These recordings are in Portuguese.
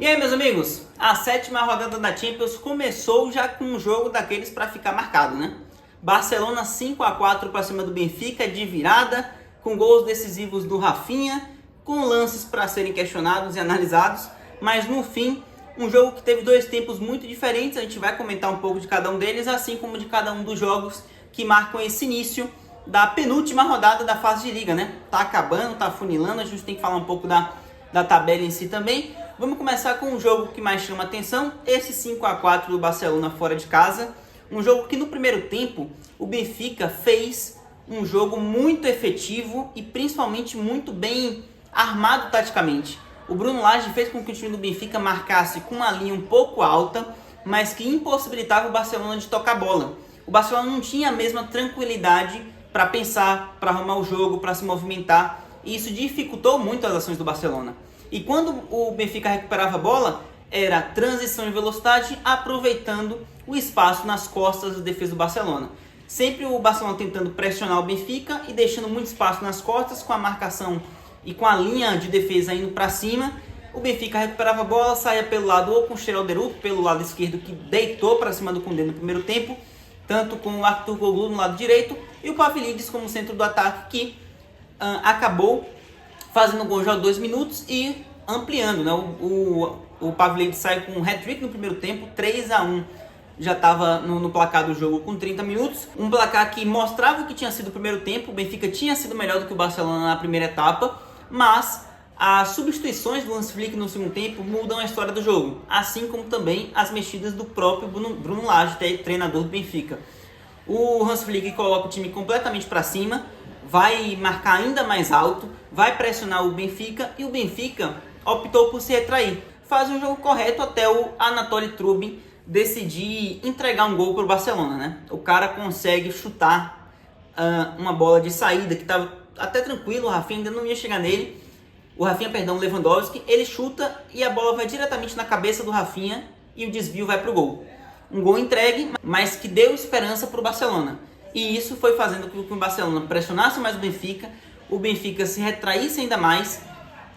E aí, meus amigos, a 7ª rodada da Champions começou já com um jogo daqueles para ficar marcado, né? Barcelona 5-4 para cima do Benfica de virada, com gols decisivos do Rafinha, com lances para serem questionados e analisados, mas no fim, um jogo que teve dois tempos muito diferentes. A gente vai comentar um pouco de cada um deles, assim como de cada um dos jogos que marcam esse início da penúltima rodada da fase de liga, né? Tá acabando, tá afunilando, a gente tem que falar um pouco da tabela em si também. Vamos começar com um jogo que mais chama atenção, esse 5-4 do Barcelona fora de casa. Um jogo que no primeiro tempo o Benfica fez um jogo muito efetivo e principalmente muito bem armado taticamente. O Bruno Lage fez com que o time do Benfica marcasse com uma linha um pouco alta, mas que impossibilitava o Barcelona de tocar a bola. O Barcelona não tinha a mesma tranquilidade para pensar, para arrumar o jogo, para se movimentar, e isso dificultou muito as ações do Barcelona. E quando o Benfica recuperava a bola, era transição em velocidade, aproveitando o espaço nas costas da defesa do Barcelona. Sempre o Barcelona tentando pressionar o Benfica e deixando muito espaço nas costas, com a marcação e com a linha de defesa indo para cima. O Benfica recuperava a bola, saía pelo lado ou com o Scheralderup, pelo lado esquerdo, que deitou para cima do Koundé no primeiro tempo, tanto com o Arturoglu no lado direito e o Pavlidis como centro do ataque, que acabou fazendo gol já aos 2 minutos e ampliando, né? O Pavlidis sai com um hat-trick no primeiro tempo, 3-1, já estava no placar do jogo com 30 minutos. Um placar que mostrava o que tinha sido o primeiro tempo. O Benfica tinha sido melhor do que o Barcelona na primeira etapa, mas as substituições do Hans Flick no segundo tempo mudam a história do jogo, assim como também as mexidas do próprio Bruno Lage, treinador do Benfica. O Hans Flick coloca o time completamente para cima, vai marcar ainda mais alto, vai pressionar o Benfica e o Benfica optou por se retrair. Faz um jogo correto até o Anatoly Trubin decidir entregar um gol para o Barcelona, né? O cara consegue chutar uma bola de saída que estava até tranquilo, o Rafinha ainda não ia chegar nele. O Lewandowski, ele chuta e a bola vai diretamente na cabeça do Rafinha e o desvio vai para o gol. Um gol entregue, mas que deu esperança para o Barcelona. E isso foi fazendo com que o Barcelona pressionasse mais o Benfica se retraísse ainda mais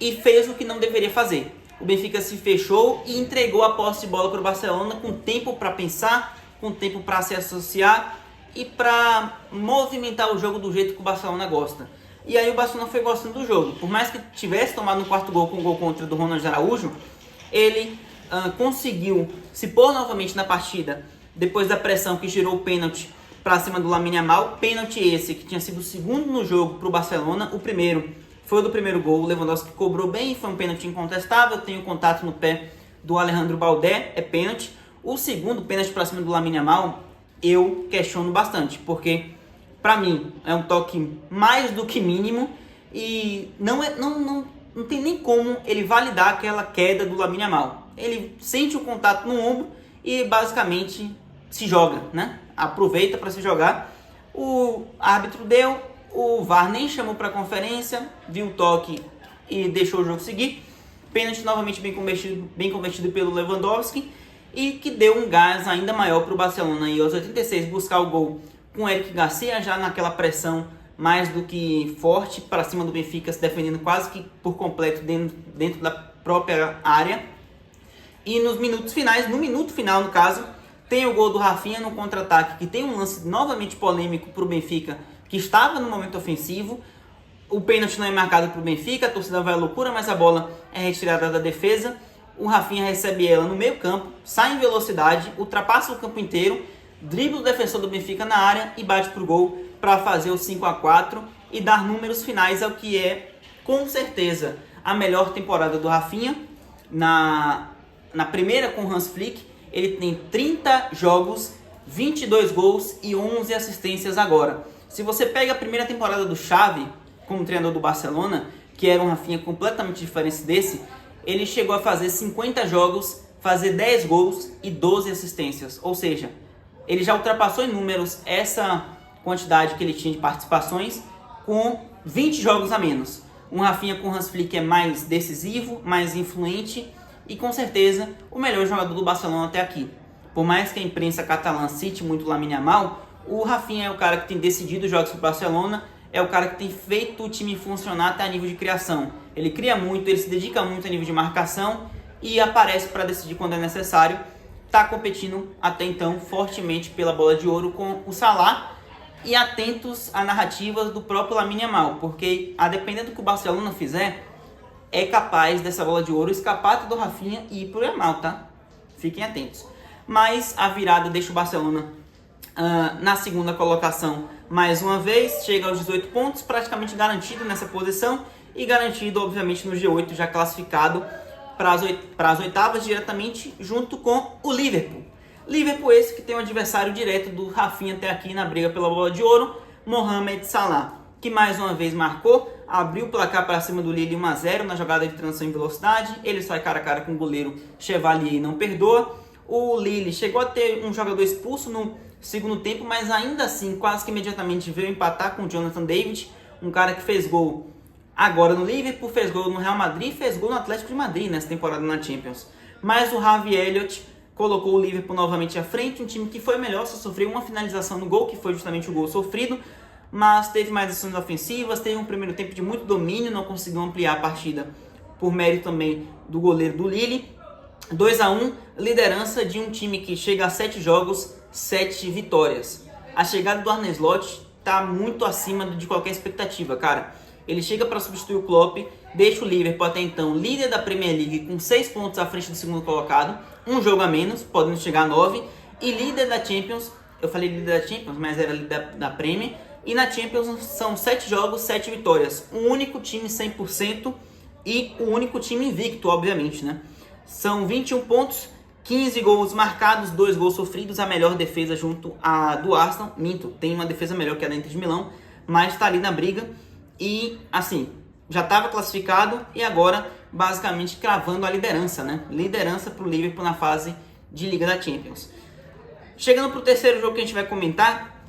e fez o que não deveria fazer. O Benfica se fechou e entregou a posse de bola para o Barcelona com tempo para pensar, com tempo para se associar e para movimentar o jogo do jeito que o Barcelona gosta. E aí o Barcelona foi gostando do jogo. Por mais que tivesse tomado no quarto gol com o gol contra do Ronald Araújo, ele conseguiu se pôr novamente na partida depois da pressão que gerou o pênalti para cima do Lamine Yamal. Pênalti esse que tinha sido o segundo no jogo para o Barcelona. O primeiro foi o do primeiro gol, o Lewandowski cobrou bem, foi um pênalti incontestável, tem o contato no pé do Alejandro Balde, é pênalti. O segundo pênalti para cima do Lamine Yamal, eu questiono bastante, porque para mim é um toque mais do que mínimo e não tem nem como ele validar aquela queda do Lamine Yamal. Ele sente o contato no ombro e basicamente se joga, né? Aproveita para se jogar. O árbitro deu, o VAR nem chamou para a conferência, viu o toque e deixou o jogo seguir. Pênalti novamente bem convertido pelo Lewandowski e que deu um gás ainda maior para o Barcelona e aos 86 buscar o gol com o Eric Garcia já naquela pressão mais do que forte para cima do Benfica, se defendendo quase que por completo dentro da própria área. E nos minutos finais, no minuto final no caso, tem o gol do Rafinha no contra-ataque, que tem um lance novamente polêmico para o Benfica, que estava no momento ofensivo. O pênalti não é marcado para o Benfica, a torcida vai à loucura, mas a bola é retirada da defesa. O Rafinha recebe ela no meio campo, sai em velocidade, ultrapassa o campo inteiro, dribla o defensor do Benfica na área e bate para o gol para fazer o 5-4 e dar números finais ao que é, com certeza, a melhor temporada do Rafinha. Na primeira com o Hans Flick, ele tem 30 jogos, 22 gols e 11 assistências agora. Se você pega a primeira temporada do Xavi como treinador do Barcelona, que era um Rafinha completamente diferente desse, ele chegou a fazer 50 jogos, fazer 10 gols e 12 assistências. Ou seja, ele já ultrapassou em números essa quantidade que ele tinha de participações com 20 jogos a menos. Um Rafinha com Hans Flick é mais decisivo, mais influente e com certeza o melhor jogador do Barcelona até aqui. Por mais que a imprensa catalã cite muito o Lamine Yamal, o Rafinha é o cara que tem decidido os jogos para o Barcelona, é o cara que tem feito o time funcionar até a nível de criação. Ele cria muito, ele se dedica muito a nível de marcação e aparece para decidir quando é necessário. Está competindo até então fortemente pela bola de ouro com o Salah. E atentos a narrativas do próprio Lamine Yamal, porque a depender do que o Barcelona fizer, é capaz dessa bola de ouro escapar do Rafinha e ir pro Yamal, tá? Fiquem atentos. Mas a virada deixa o Barcelona na segunda colocação mais uma vez, chega aos 18 pontos, praticamente garantido nessa posição e garantido, obviamente, no G8, já classificado para as oitavas diretamente junto com o Liverpool. Liverpool esse que tem um adversário direto do Rafinha até aqui na briga pela bola de ouro, Mohamed Salah, que mais uma vez marcou, abriu o placar para cima do Lille 1-0 na jogada de transição em velocidade, ele sai cara a cara com o goleiro Chevalier e não perdoa. O Lille chegou a ter um jogador expulso no segundo tempo, mas ainda assim quase que imediatamente veio empatar com o Jonathan David, um cara que fez gol agora no Liverpool, fez gol no Real Madrid, fez gol no Atlético de Madrid nessa temporada na Champions. Mas o Harvey Elliott colocou o Liverpool novamente à frente, um time que foi melhor, só sofreu uma finalização no gol, que foi justamente o gol sofrido, mas teve mais ações ofensivas, teve um primeiro tempo de muito domínio, não conseguiu ampliar a partida por mérito também do goleiro do Lille. 2-1, liderança de um time que chega a 7 jogos, 7 vitórias. A chegada do Arne Slot está muito acima de qualquer expectativa, cara. Ele chega para substituir o Klopp, deixa o Liverpool até então líder da Premier League com 6 pontos à frente do segundo colocado, um jogo a menos, podendo chegar a 9, e líder da Champions. Eu falei líder da Champions, mas era líder da Premier, e na Champions são 7 jogos, 7 vitórias, o único time 100% e o único time invicto, obviamente, né? São 21 pontos, 15 gols marcados, 2 gols sofridos, a melhor defesa junto à do Arsenal. Minto, tem uma defesa melhor que a da Inter de Milão, mas está ali na briga. E, assim, já estava classificado e agora, basicamente, cravando a liderança, né? Liderança para o Liverpool na fase de Liga da Champions. Chegando para o terceiro jogo que a gente vai comentar,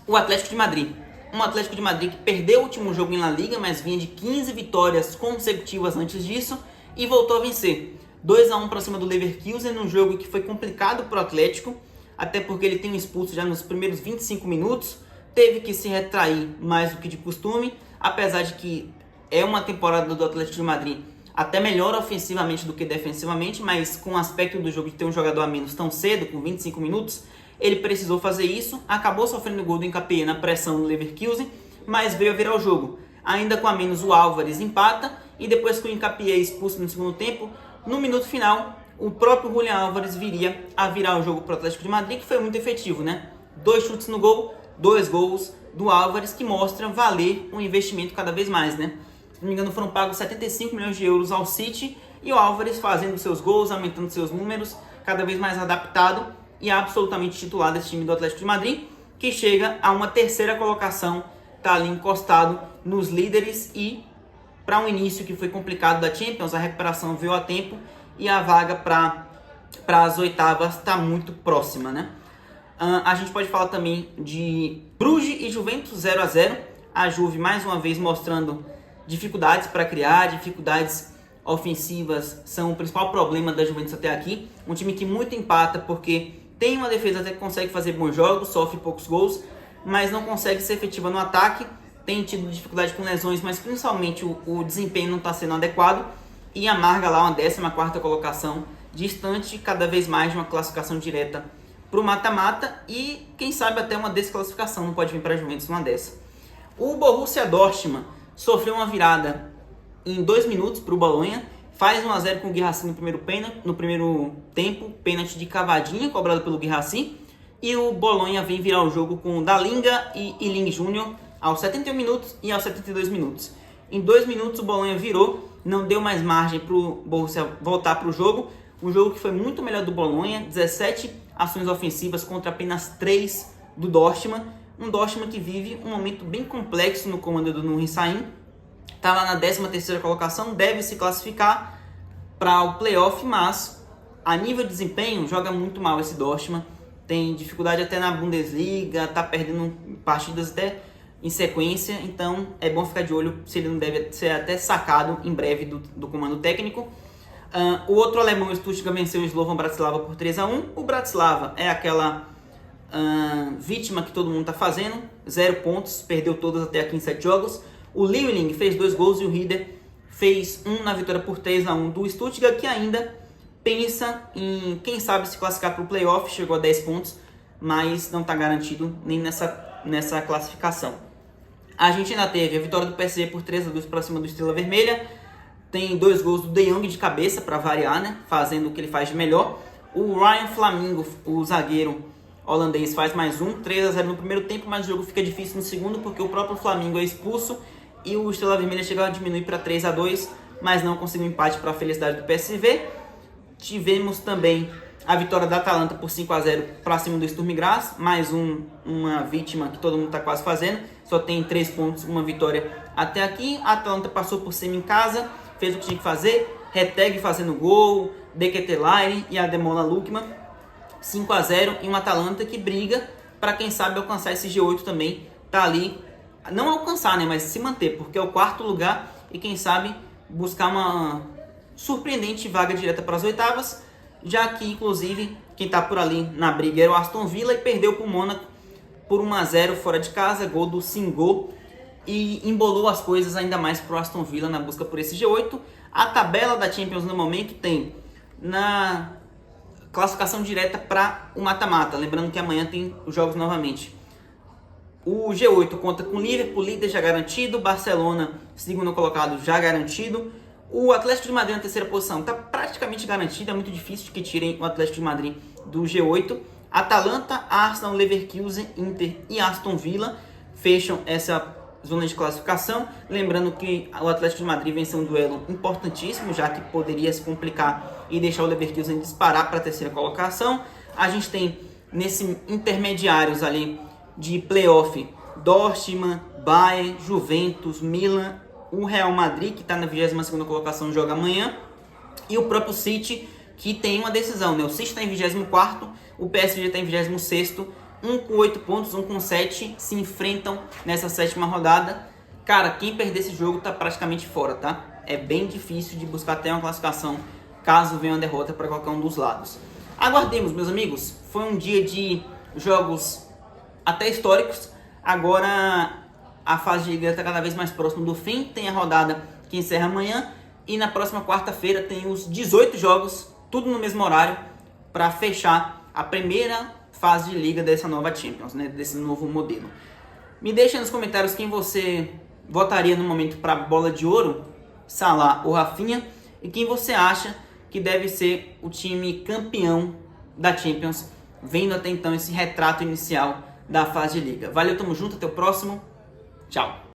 o Atlético de Madrid. Um Atlético de Madrid que perdeu o último jogo em La Liga, mas vinha de 15 vitórias consecutivas antes disso e voltou a vencer. 2-1 para cima do Leverkusen, num jogo que foi complicado para o Atlético, até porque ele tem um expulso já nos primeiros 25 minutos, teve que se retrair mais do que de costume, apesar de que é uma temporada do Atlético de Madrid até melhor ofensivamente do que defensivamente, mas com o aspecto do jogo de ter um jogador a menos tão cedo, com 25 minutos, ele precisou fazer isso, acabou sofrendo o gol do Nkapé na pressão no Leverkusen, mas veio a virar o jogo. Ainda com a menos, o Álvares empata, e depois que o Nkapé é expulso no segundo tempo, no minuto final, o próprio Julián Álvares viria a virar o jogo para o Atlético de Madrid, que foi muito efetivo, né? 2 chutes no gol, 2 gols do Álvares, que mostra valer um investimento cada vez mais, né? Se não me engano, foram pagos 75 milhões de euros ao City, e o Álvares fazendo seus gols, aumentando seus números, cada vez mais adaptado e absolutamente titular desse time do Atlético de Madrid, que chega a uma terceira colocação, tá ali encostado nos líderes, e para um início que foi complicado da Champions, a recuperação veio a tempo e a vaga para as oitavas está muito próxima, né? A gente pode falar também de Bruges e Juventus 0-0. A Juve mais uma vez mostrando dificuldades para criar, dificuldades ofensivas são o principal problema da Juventus até aqui. Um time que muito empata porque tem uma defesa até que consegue fazer bons jogos, sofre poucos gols, mas não consegue ser efetiva no ataque. Tem tido dificuldade com lesões, mas principalmente o desempenho não está sendo adequado e amarga lá uma 14ª colocação, distante cada vez mais de uma classificação direta para o mata-mata e quem sabe até uma desclassificação, não pode vir para a Juventus uma dessa. O Borussia Dortmund sofreu uma virada em 2 minutos para o Bolonha, faz 1-0 com o Guirassy no primeiro tempo, pênalti de cavadinha cobrado pelo Guirassy, e o Bolonha vem virar o jogo com Dalinga e Iling Júnior aos 71 minutos e aos 72 minutos. Em 2 minutos o Bolonha virou, não deu mais margem para o Borussia voltar para o jogo. Um jogo que foi muito melhor do Bolonha, 17 ações ofensivas contra apenas 3 do Dortmund. Um Dortmund que vive um momento bem complexo no comando do Nuri Sahin. Está lá na 13ª colocação, deve se classificar para o playoff, mas a nível de desempenho joga muito mal esse Dortmund. Tem dificuldade até na Bundesliga, está perdendo partidas até em sequência, então é bom ficar de olho se ele não deve ser até sacado em breve do comando técnico. O outro alemão, o Stuttgart, venceu o Slovan Bratislava por 3-1. O Bratislava é aquela vítima que todo mundo está fazendo, 0 pontos, perdeu todas até aqui em 7 jogos. O Leveling fez 2 gols e o Rieder fez 1 na vitória por 3-1 do Stuttgart, que ainda pensa em, quem sabe, se classificar para o playoff. Chegou a 10 pontos, mas não está garantido nem nessa classificação. A gente ainda teve a vitória do PSV por 3-2 para cima do Estrela Vermelha. Tem 2 gols do De Jong de cabeça, para variar, né? Fazendo o que ele faz de melhor. O Ryan Flamingo, o zagueiro holandês, faz mais um, 3-0 no primeiro tempo, mas o jogo fica difícil no segundo, porque o próprio Flamingo é expulso e o Estrela Vermelha chega a diminuir para 3-2, mas não conseguiu empate para a felicidade do PSV. Tivemos também a vitória da Atalanta por 5-0 para cima do Sturm Graz, mais uma vítima que todo mundo está quase fazendo, só tem 3 pontos, uma vitória até aqui. A Atalanta passou por cima em casa, fez o que tinha que fazer, Reteg fazendo gol, Deketelaere e Ademola Lookman, 5-0, e uma Atalanta que briga para, quem sabe, alcançar esse G8 também. Tá ali, não alcançar, né, mas se manter, porque é o 4º lugar e, quem sabe, buscar uma surpreendente vaga direta para as oitavas, já que, inclusive, quem está por ali na briga era o Aston Villa e perdeu para o Mônaco por 1-0 fora de casa, gol do Singo, e embolou as coisas ainda mais para o Aston Villa na busca por esse G8. A tabela da Champions no momento tem na classificação direta para o mata-mata, lembrando que amanhã tem os jogos novamente. O G8 conta com Liverpool, líder já garantido, Barcelona, segundo colocado, já garantido. O Atlético de Madrid na terceira posição está praticamente garantido, é muito difícil que tirem o Atlético de Madrid do G8. Atalanta, Arsenal, Leverkusen, Inter e Aston Villa fecham essa zona de classificação. Lembrando que o Atlético de Madrid venceu um duelo importantíssimo, já que poderia se complicar e deixar o Leverkusen disparar para a terceira colocação. A gente tem nesse intermediários ali de playoff Dortmund, Bayern, Juventus, Milan, o Real Madrid, que está na 22ª colocação, joga amanhã, e o próprio City, que tem uma decisão, né? O City está em 24º, o PSG está em 26º, um com 8 pontos, um com 7, se enfrentam nessa 7ª rodada. Cara, quem perder esse jogo está praticamente fora, tá? É bem difícil de buscar até uma classificação, caso venha uma derrota para qualquer um dos lados. Aguardemos, meus amigos, foi um dia de jogos até históricos. Agora a fase de liga está cada vez mais próximo do fim, tem a rodada que encerra amanhã, e na próxima quarta-feira tem os 18 jogos, tudo no mesmo horário, para fechar a primeira fase de liga dessa nova Champions, né, desse novo modelo. Me deixa nos comentários quem você votaria no momento para a bola de ouro, Salah ou Rafinha, e quem você acha que deve ser o time campeão da Champions, vendo até então esse retrato inicial da fase de liga. Valeu, tamo junto, até o próximo. Tchau.